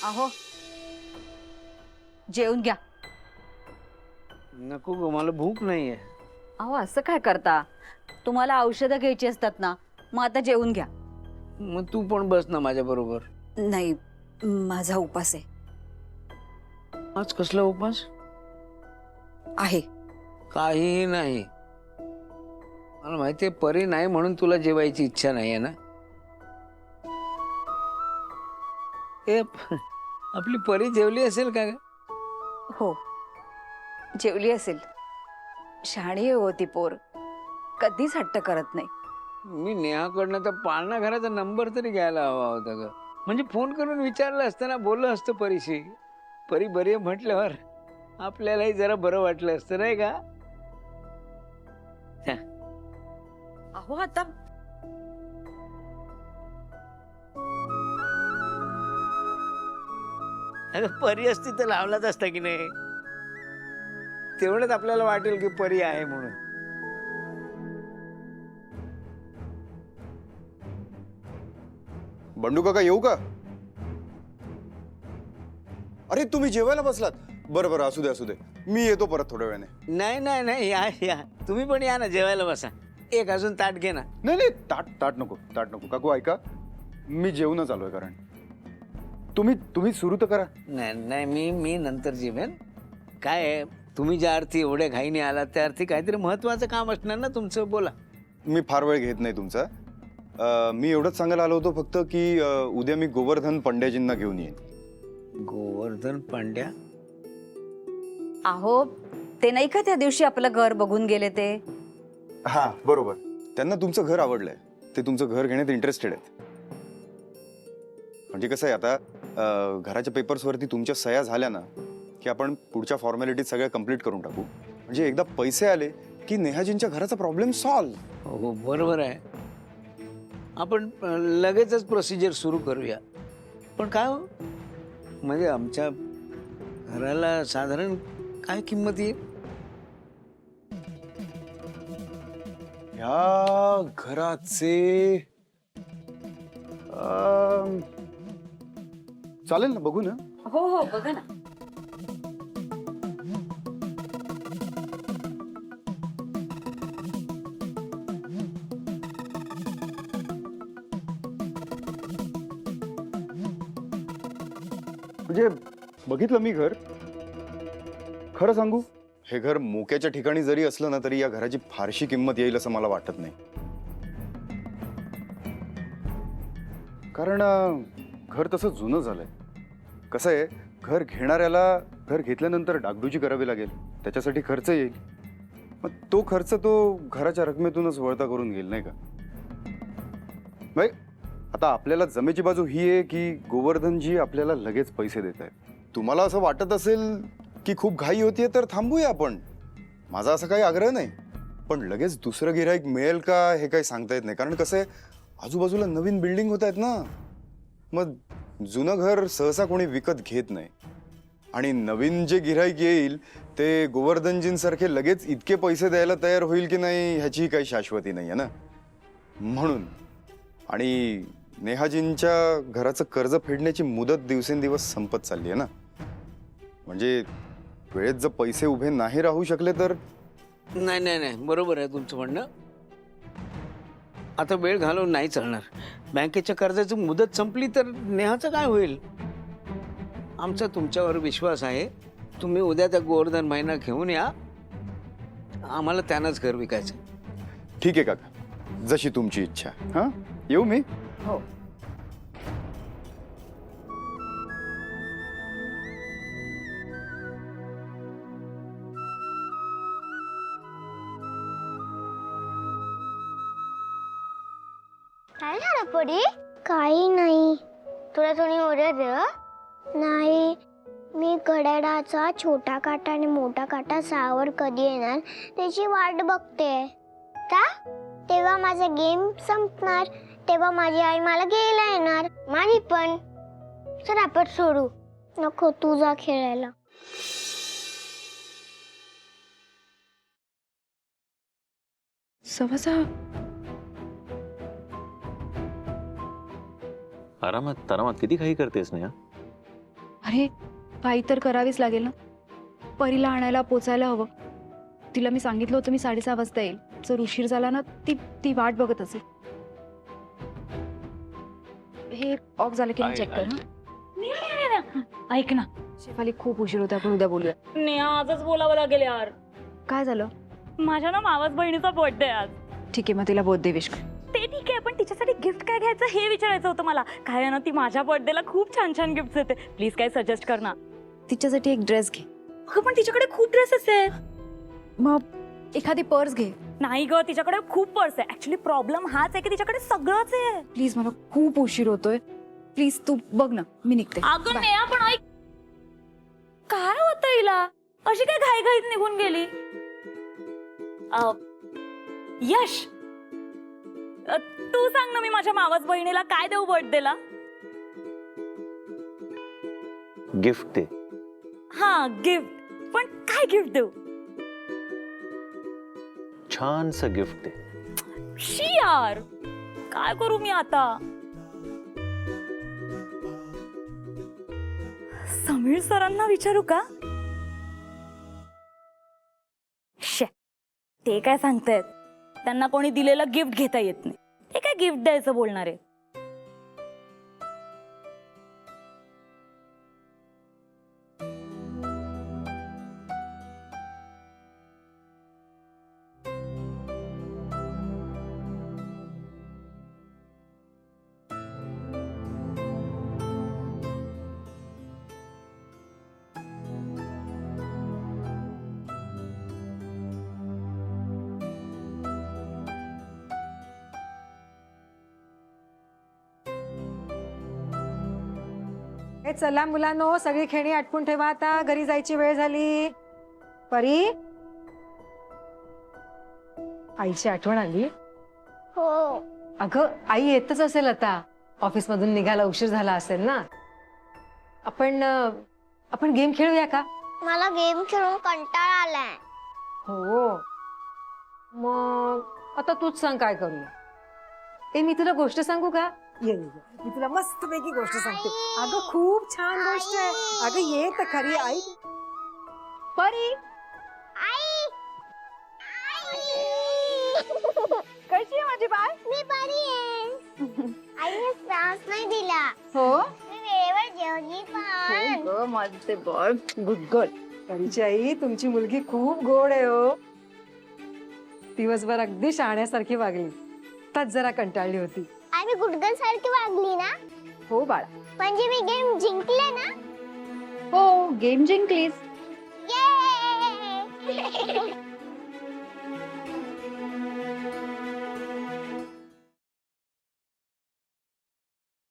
अहो जेवून घ्या. नको ग, मला भूक नाहीये. अहो असं काय करता, तुम्हाला औषधं घ्यायची असतात ना, मग आता जेवून घ्या. मग तू पण बस ना माझ्या बरोबर. नाही, माझा उपास आज कसला उपास? आहे. काहीही नाही. मला माहितीये परी नाही म्हणून तुला जेवायची इच्छा नाहीये ना. ए आपली परी जेवली असेल का ग? हो, जेवली असेल. शहाणी होती पोर, कधीच हट्ट करत नाही. मी नेहाकडनं तर पाळणा घराचा नंबर तरी घ्यायला हवा होता ग. म्हणजे फोन करून विचारलं असतं ना, बोललं असतं परीशी. परी बरी आहे म्हटल्यावर आपल्यालाही जरा बरं वाटलं असतं नाही का? अहो आता अगं परी असती तर लावलाच असता की नाही. तेवढंच आपल्याला वाटेल की परी आहे म्हणून. बंडू काका येऊ का? अरे तुम्ही जेवायला बसलात? बरं बरं, असू दे असू दे, मी येतो परत थोड्या वेळाने. नाही नाही नाही, या या तुम्ही पण या ना, जेवायला बसा. एक अजून ताट घे ना. नाही नाही, ताट ताट नको, ताट नको काकू. ऐका, मी जेवूनच आलोय. कारण तुम्ही तुम्ही सुरू तर करा. नाही नाही, मी नंतर जेवेन. काय आहे, तुम्ही ज्या अर्थी एवढ्या घाईने आलात त्या अर्थी काहीतरी महत्वाचं काम असणार ना तुमचं. बोला. मी फार वेळ घेत नाही तुमचा. मी एवढंच सांगायला आलो होतो फक्त की उद्या मी गोवर्धन पंड्याजींना घेऊन येईन. गोवर्धन पांड्या? अहो ते नाही का त्या दिवशी आपलं घर बघून गेले ते? हा बरोबर. त्यांना तुमचं घर आवडलंय. ते तुमचं घर घेण्यात इंटरेस्टेड आहेत. म्हणजे कसं आहे, आता घराच्या पेपर्सवरती तुमच्या सह्या झाल्या ना की आपण पुढच्या फॉर्मॅलिटीज सगळ्या कंप्लीट करून टाकू. म्हणजे एकदा पैसे आले की नेहाजींच्या घराचा प्रॉब्लेम सॉल्व्ह. हो बरोबर आहे. आपण लगेचच प्रोसिजर सुरू करूया. पण काय हो, म्हणजे आमच्या घराला साधारण काय किंमत येईल? या घराचे चालेल ना, बघू ना. हो हो, बघा ना. म्हणजे बघितलं मी घर. खरं सांगू, हे घर मोक्याच्या ठिकाणी जरी असलं ना तरी या घराची फारशी किंमत येईल असं मला वाटत नाही. कारण घर तसं जुनं झालंय. कसं आहे, घर घेणाऱ्याला घर घेतल्यानंतर डागडुजी करावी लागेल, त्याच्यासाठी खर्च येईल. मग तो खर्च तो घराच्या रकमेतूनच वळता करून घेईल, नाही का? बाई, आता आपल्याला जमेची बाजू ही आहे की गोवर्धनजी आपल्याला लगेच पैसे देत आहेत. तुम्हाला असं वाटत असेल की खूप घाई होतीये तर थांबूया आपण. माझा असा काही आग्रह नाही. पण लगेच दुसरं गिऱ्हाईक मिळेल का हे काही सांगता येत नाही. कारण कसं आहे, आजूबाजूला नवीन बिल्डिंग होत आहेत ना. मग जुनं घर सहसा कोणी विकत घेत नाही. आणि नवीन जे गिऱ्हाईक येईल ते गोवर्धनजींसारखे लगेच इतके पैसे द्यायला तयार होईल की नाही ह्याची काही शाश्वती नाही आहे ना. म्हणून. आणि नेहाजींच्या घराचं कर्ज फेडण्याची मुदत दिवसेंदिवस संपत चालली आहे ना. म्हणजे वेळेत जर पैसे उभे नाही राहू शकले तर. नाही नाही नाही, बरोबर आहे तुमचं म्हणणं. आता वेळ घालवून नाही चालणार. बँकेच्या कर्जाची मुदत संपली तर नेहाचं काय होईल? आमचा तुमच्यावर विश्वास आहे. तुम्ही उद्या त्या गोवर्धन महिना घेऊन या. आम्हाला त्यानंच घर विकायचं. ठीक आहे काका, जशी तुमची इच्छा. हां, येऊ मी. हो. काय झालं परी? काही नाही. तुला कोणी ओरडलं? नाही. मी घड्याळाचा छोटा काटा आणि मोठा काटा 6 वर कधी येणार त्याची वाट बघते. का? तेव्हा माझा गेम संपणार, तेव्हा माझी आई मला घ्यायला येणार. माझी पण. चल आपण सोडू. नको, तू जा खेळायला. सवसा आरामात आरामात किती काही करतेस नेहा. अरे काही तर करावीच लागेल ना. परीला आणायला पोचायला हवं. तिला मी सांगितलं होतं मी 6:30 वाजता येईल. जर उशीर झाला ना ती वाट बघत असेल. हे ऑफ झालं की चेक कर. ऐक ना, शेफाली खूप उशीर होता, आपण उद्या बोलूया. नेहा आजच बोलावं लागेल यार. काय झालं? माझ्या ना मावस बहिणीचा बर्थडे आज. ठीक आहे, मग तिला बर्थडे विश कर. ते ठीक आहे, पण तिच्यासाठी गिफ्ट काय घ्यायचं हे विचारायचं होतं मला. काय आहे ना, ती माझ्या बर्थडेला खूप छान छान गिफ्ट देते. प्लीज काय सजेस्ट कर ना. तिच्यासाठी एक ड्रेस घे. अगं पण तिच्याकडे खूप ड्रेसेस आहेत. मग एखादी पर्स घे. नाही ग, तिच्याकडे खूप पर्स आहे. ऍक्च्युली प्रॉब्लेम हाच आहे की तिच्याकडे सगळंच आहे. प्लीज, मला खूप उशीर होतोय. प्लीज तू बघ ना, मी निघते. अगं नेहा पण ऐक, काय होतं हिला? अशी काय घाईघाईत निघून गेली? यश, तू सांग ना, मी माझ्या मावस बहिणीला काय देऊ बर्थडेला? गिफ्ट दे. हा गिफ्ट, पण काय गिफ्ट देऊ? छानसं गिफ्ट दे. शी यार, काय करू मी आता? समीर सरांना विचारू का? शे, ते काय सांगतायत? त्यांना कोणी दिलेलं गिफ्ट घेता येत नाही. ते काय गिफ्ट द्यायचं बोलणार आहे? हे चला मुलांनो, सगळी खेळणी आटपून ठेवा, आता घरी जायची वेळ झाली. परी, आईची आठवण आली? हो. अगं आई येतच असेल आता. ऑफिस मधून निघायला उशीर झाला असेल ना. आपण गेम खेळूया का? मला गेम खेळून कंटाळा आलाय. हो, मग आता तूच सांग काय करूया. मी तुला गोष्ट सांगू का? ये ये, ये. मी तुला मस्त पैकी गोष्ट सांगते. अगं खूप छान गोष्ट आहे. अगं ये तर खरी आई. परी, आई, कशी आहे माझी बाळ? मी बरी आहे. आईने त्रास नाही दिला. हो, मी वेळेवर जेवली पण. माझे बाळ गुड गर्ल. परीची आई, तुमची मुलगी खूप गोड आहे हो. दिवसभर अगदी शहाण्यासारखी वागली. आताच जरा कंटाळली होती. आई, मी गुडगल सारखी वागली ना? हो बाळा. म्हणजे मी गेम जिंकले ना? हो, गेम जिंकलीस. ये